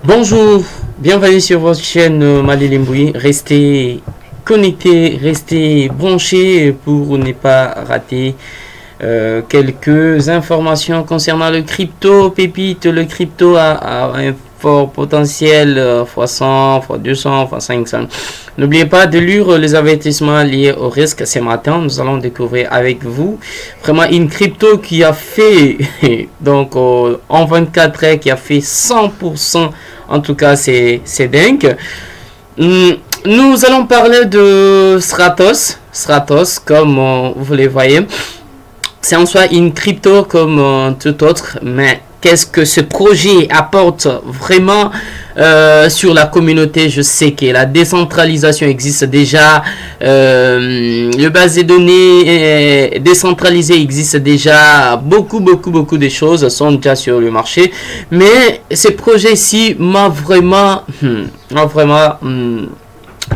Bonjour, bienvenue sur votre chaîne Malilimboui. Restez connectés, restez branchés pour ne pas rater quelques informations concernant le crypto pépite. Le crypto a un fort potentiel x100, x200, x500. N'oubliez pas de lire les avertissements liés au risque. Ce matin, nous allons découvrir avec vous vraiment une crypto qui a fait donc en 24 heures, qui a fait 100%. En tout cas, c'est dingue. Nous allons parler de Stratos. Stratos, comme vous le voyez, c'est en soi une crypto comme tout autre, mais qu'est-ce que ce projet apporte vraiment sur la communauté? Je sais que la décentralisation existe déjà, le base de données décentralisé existe déjà, beaucoup de choses sont déjà sur le marché, mais ce projet-ci m'a vraiment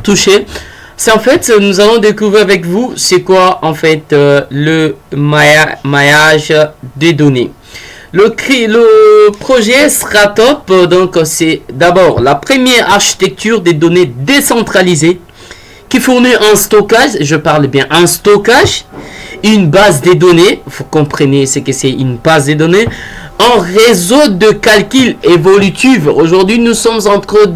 touché. C'est en fait, nous allons découvrir avec vous c'est quoi en fait le maillage des données. Le projet Stratop, donc c'est d'abord la première architecture des données décentralisées qui fournit un stockage, je parle bien un stockage, une base de données, vous comprenez ce que c'est une base de données, un réseau de calcul évolutif. Aujourd'hui nous sommes en train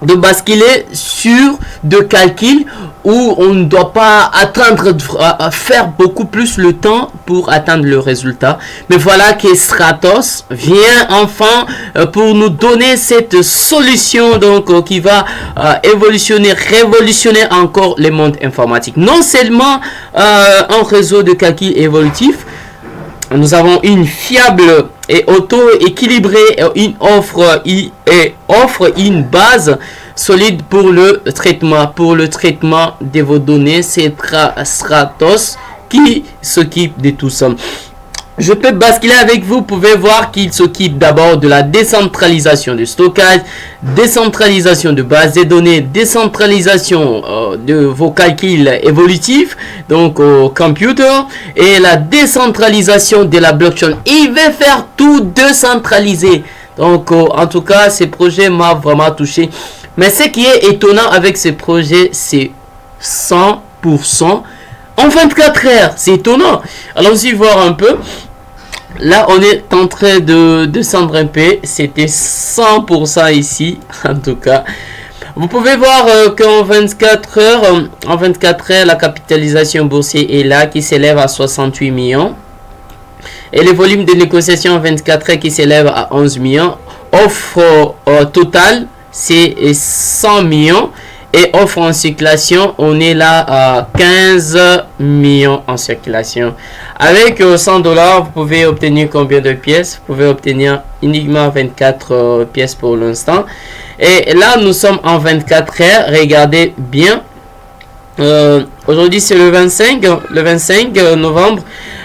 de basculer sur de calculs où on ne doit pas attendre à faire beaucoup plus le temps pour atteindre le résultat. Mais voilà que Stratos vient enfin pour nous donner cette solution donc qui va révolutionner encore le monde informatique. Non seulement un réseau de calcul évolutif, nous avons une fiable et auto-équilibrée, une offre une base solide pour le traitement de vos données. C'est Stratos qui s'occupe de tout ça. Je peux basculer avec vous. Vous pouvez voir qu'il s'occupe d'abord de la décentralisation du stockage, décentralisation de base de données, décentralisation de vos calculs évolutifs, donc au computer, et la décentralisation de la blockchain. Il va faire tout décentralisé. Donc en tout cas, ce projet m'a vraiment touché. Mais ce qui est étonnant avec ce projet, c'est 100% en 24 heures. C'est étonnant. Allons-y voir un peu. Là, on est en train de descendre un peu. C'était 100% ici, en tout cas. Vous pouvez voir qu'en 24 heures, la capitalisation boursière est là, qui s'élève à 68 millions. Et le volume de négociation en 24 heures qui s'élève à 11 millions. Offre totale, c'est 100 millions. Et offre en circulation, on est là à 15 millions en circulation. Avec 100 $, vous pouvez obtenir combien de pièces? Vous pouvez obtenir uniquement 24 pièces pour l'instant. Et là, nous sommes en 24 heures. Regardez bien. Aujourd'hui, c'est le 25 novembre.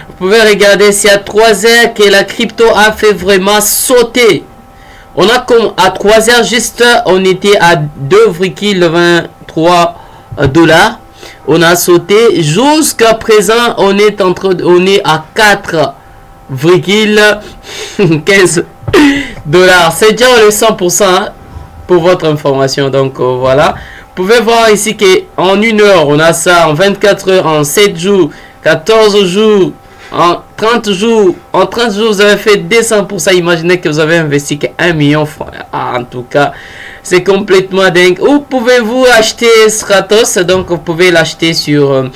Vous pouvez regarder, c'est à 3 heures que la crypto a fait vraiment sauter. On a comme à 3 heures juste, on était à 2,23 $. On a sauté jusqu'à présent, on est à 4,15 $. C'est déjà le 100% hein, pour votre information. Donc voilà. Vous pouvez voir ici qu'en 1 heure, on a ça, en 24 heures, en 7 jours, 14 jours, en 30 jours, vous avez fait 200%. Imaginez que vous avez investi que 1 million. En tout cas, c'est complètement dingue. Où pouvez-vous acheter Stratos? Donc, vous pouvez l'acheter sur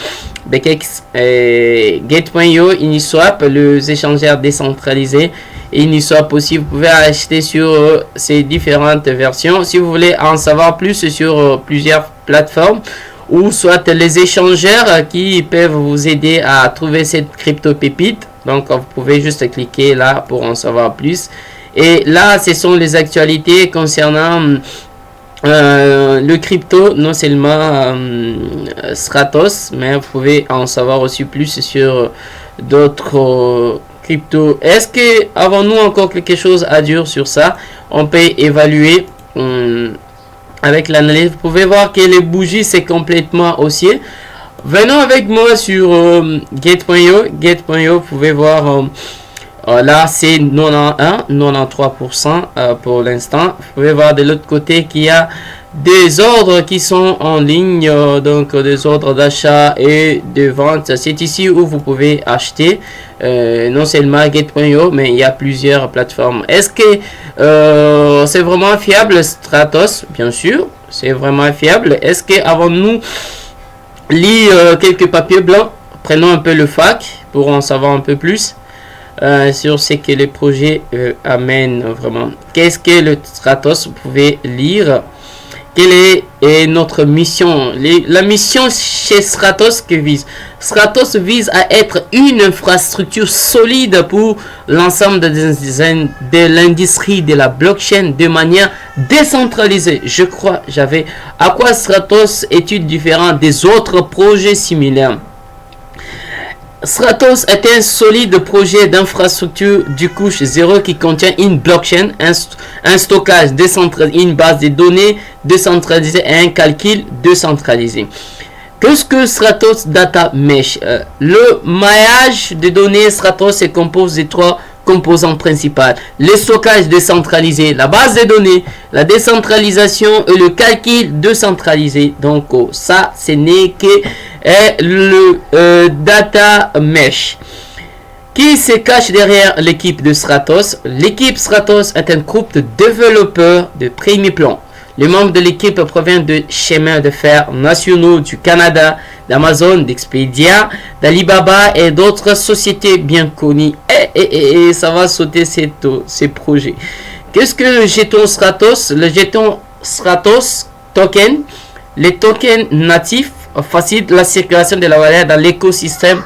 BKX, Gate.io, Uniswap, les échangeurs décentralisés. Uniswap aussi, vous pouvez acheter sur ces différentes versions. Si vous voulez en savoir plus sur plusieurs plateformes, ou soit les échangeurs qui peuvent vous aider à trouver cette crypto pépite. Donc vous pouvez juste cliquer là pour en savoir plus. Et là, ce sont les actualités concernant le crypto, non seulement Stratos, mais vous pouvez en savoir aussi plus sur d'autres crypto. Est-ce que avons-nous encore quelque chose à dire sur ça? On peut évaluer avec l'analyse. Vous pouvez voir que les bougies c'est complètement haussier. Venons avec moi sur Gate.io. Gate.io, vous pouvez voir Là, c'est 93% pour l'instant. Vous pouvez voir de l'autre côté qu'il y a des ordres qui sont en ligne, donc des ordres d'achat et de vente. C'est ici où vous pouvez acheter, non seulement Get.io, mais il y a plusieurs plateformes. Est-ce que c'est vraiment fiable Stratos? Bien sûr, c'est vraiment fiable. Est-ce que avant nous lire quelques papiers blancs, prenons un peu le fac pour en savoir un peu plus sur ce que les projets amènent vraiment. Qu'est-ce que le Stratos? Vous pouvez lire. Quelle est notre mission? La mission chez Stratos que vise? Stratos vise à être une infrastructure solide pour l'ensemble de l'industrie de la blockchain de manière décentralisée. Je crois, à quoi Stratos est-il différent des autres projets similaires? Stratos est un solide projet d'infrastructure du couche 0 qui contient une blockchain, un stockage décentralisé, une base de données décentralisée et un calcul décentralisé. Qu'est-ce que Stratos Data Mesh? Le maillage de données Stratos se compose de trois composants principaux: le stockage décentralisé, la base de données, la décentralisation et le calcul décentralisé. Donc ça, ce n'est que le data mesh. Qui se cache derrière l'équipe de Stratos? L'équipe Stratos est un groupe de développeurs de premier plan. Les membres de l'équipe proviennent de chemins de fer nationaux du Canada, d'Amazon, d'Expedia, d'Alibaba et d'autres sociétés bien connues. Et ça va sauter ces projets. Qu'est-ce que le jeton Stratos? Le jeton Stratos token, les tokens natifs facilite la circulation de la valeur dans l'écosystème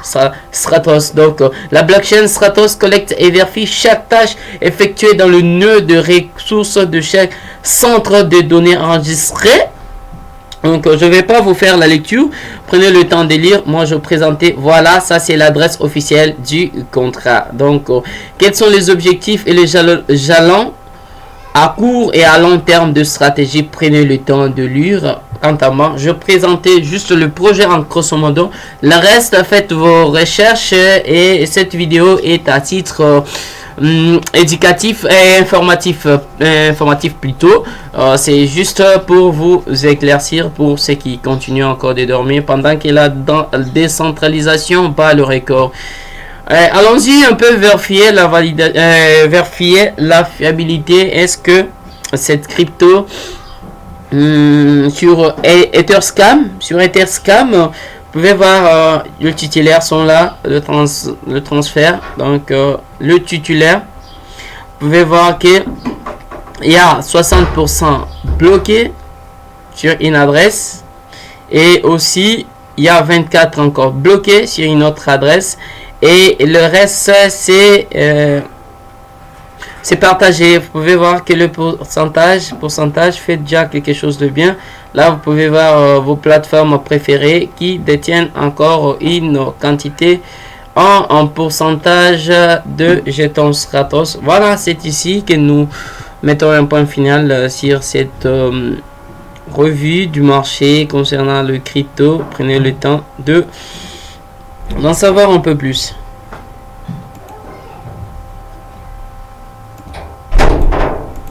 Stratos. Donc, la blockchain Stratos collecte et vérifie chaque tâche effectuée dans le nœud de ressources de chaque centre de données enregistré. Donc, je ne vais pas vous faire la lecture. Prenez le temps de lire. Moi, je vais présenter. Voilà, ça, c'est l'adresse officielle du contrat. Donc, quels sont les objectifs et les jalons à court et à long terme de stratégie? Prenez le temps de lire. Quant à moi, je présentais juste le projet en grosso modo. Le reste, faites vos recherches et cette vidéo est à titre éducatif et informatif plutôt. C'est juste pour vous éclaircir pour ceux qui continuent encore de dormir pendant que la décentralisation bat le record. Allons-y un peu vérifier la fiabilité. Est-ce que cette crypto sur Etherscam, vous pouvez voir le titulaire sont là, le transfert. Donc le titulaire, vous pouvez voir que il y a 60% bloqué sur une adresse et aussi il y a 24 encore bloqué sur une autre adresse et le reste c'est partagé. Vous pouvez voir que le pourcentage fait déjà quelque chose de bien. Là, vous pouvez voir vos plateformes préférées qui détiennent encore une quantité en pourcentage de jetons Stratos. Voilà, c'est ici que nous mettons un point final sur cette revue du marché concernant le crypto. Prenez le temps d'en savoir un peu plus.